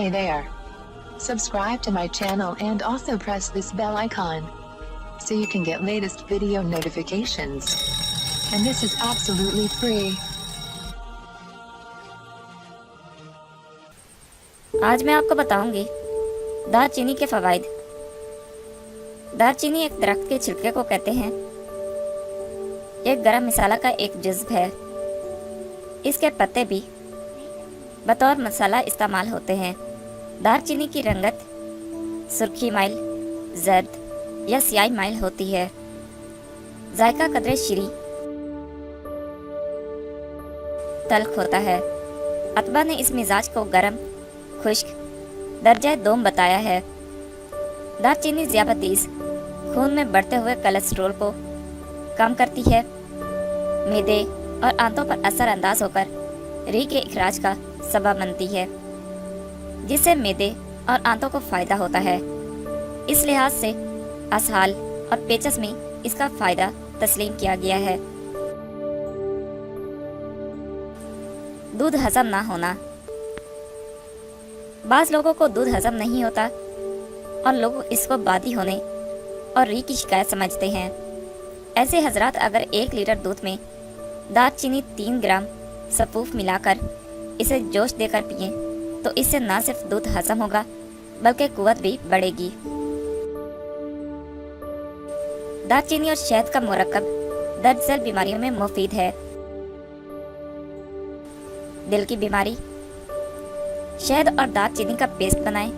Hey there. Subscribe to my channel and also press this bell icon so you can get latest video notifications. And this is absolutely free. आज मैं आपको बताऊंगी दालचीनी के फवाइद। दालचीनी एक दरख्त के छिलके को कहते हैं। एक गरम मसाला का एक जुज़्व है। इसके पत्ते भी बतौर मसाला इस्तेमाल होते हैं। दालचीनी की रंगत सुर्खी माइल, जर्द या स्याही माइल होती है। जायका कदरे शीरी तल्ख होता है। अतबा ने इस मिजाज को गरम, खुश्क, दर्जा दोम बताया है। दालचीनी ज़ियाबतीस खून में बढ़ते हुए कोलेस्ट्रॉल को कम करती है। मैदे और आंतों पर असर अंदाज होकर री के इखराज का सबब बनती है, जिससे मैदे और आंतों को फ़ायदा होता है। इस लिहाज से असहाल और पेचस में इसका फ़ायदा तस्लीम किया गया है। दूध हजम ना होना। बाज़ लोगों को दूध हजम नहीं होता और लोग इसको बादी होने और री की शिकायत समझते हैं। ऐसे हजरात अगर 1 लीटर दूध में दालचीनी 3 ग्राम सफ़ूफ मिलाकर इसे जोश देकर पिएं तो इससे न सिर्फ दूध हजम होगा बल्कि कुव्वत भी बढ़ेगी। दालचीनी और शहद का मुरक्कब दर्द ज़ैल बीमारियों में मुफीद है। दिल की बीमारी, शहद और दालचीनी का पेस्ट बनाएं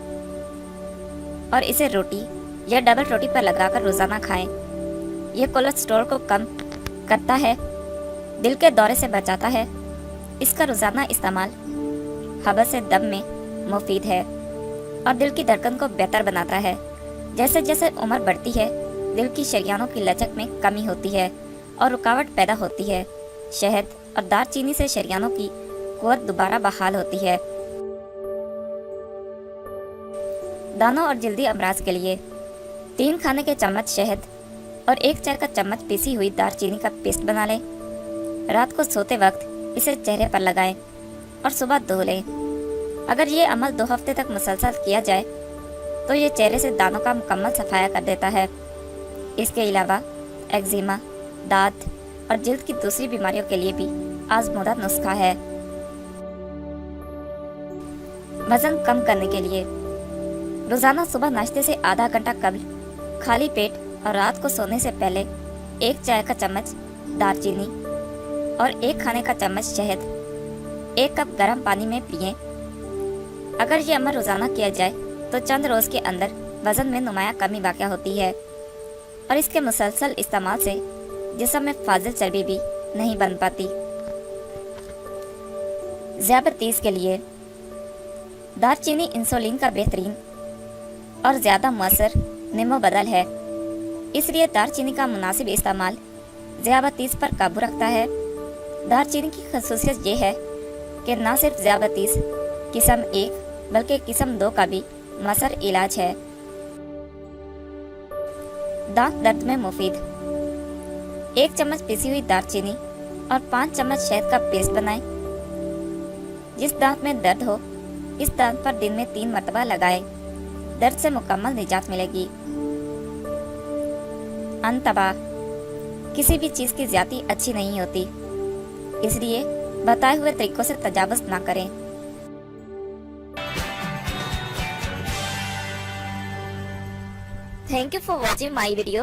और इसे रोटी या डबल रोटी पर लगाकर रोज़ाना खाएं। यह कोलेस्ट्रॉल को कम करता है, दिल के दौरे से बचाता है। इसका रोज़ाना इस्तेमाल हबस से दम में मुफीद है और दिल की धड़कन को बेहतर बनाता है। जैसे जैसे उम्र बढ़ती है, दिल की शरियानों की लचक में कमी होती है और रुकावट पैदा होती है। शहद और दालचीनी से शरियानों की कुव्वत दोबारा बहाल होती है। दानों और जल्दी अमराज के लिए 3 खाने के चम्मच शहद और 1 चाय का चम्मच पिसी हुई दालचीनी का पेस्ट बना लें। रात को सोते वक्त इसे चेहरे पर लगाएं और सुबह धो लें। अगर ये अमल 2 हफ्ते तक मुसलसल किया जाए तो ये चेहरे से दानों का मुकम्मल सफाया कर देता है। इसके अलावा एक्जिमा, दांत और जिल्द की दूसरी बीमारियों के लिए भी आजमूदा नुस्खा है। वजन कम करने के लिए रोज़ाना सुबह नाश्ते से आधा घंटा कबल खाली पेट और रात को सोने से पहले 1 चाय का चम्मच दालचीनी और 1 खाने का चम्मच शहद 1 कप गर्म पानी में पिएं। अगर ये अमल रोज़ाना किया जाए तो चंद रोज़ के अंदर वज़न में नुमाया कमी वाक़या होती है और इसके मुसलसल इस्तेमाल से जिस्म में फाजिल चर्बी भी नहीं बन पाती। ज़ियाबतीस के लिए दालचीनी इंसुलिन का बेहतरीन और ज़्यादा मुअस्सर निमो बदल है। इसलिए दालचीनी का मुनासिब इस्तेमाल ज़ियाबतीस पर काबू रखता है। दालचीनी की खसूसियत ये है कि न सिर्फ ज़ियाबतीस किस्म 1 बल्कि किस्म 2 का भी मसर इलाज है। दांत दर्द में मुफीद। 1 चम्मच पिसी हुई दालचीनी और 5 चम्मच शहद का पेस्ट बनाएं। जिस दांत में दर्द हो इस दांत पर दिन में 3 मरतबा लगाएं। दर्द से मुकम्मल निजात मिलेगी। अनतबा किसी भी चीज़ की ज़्यादती अच्छी नहीं होती, इसलिए बताए हुए तरीकों से तजावुज़ ना करें। Thank you for watching my video.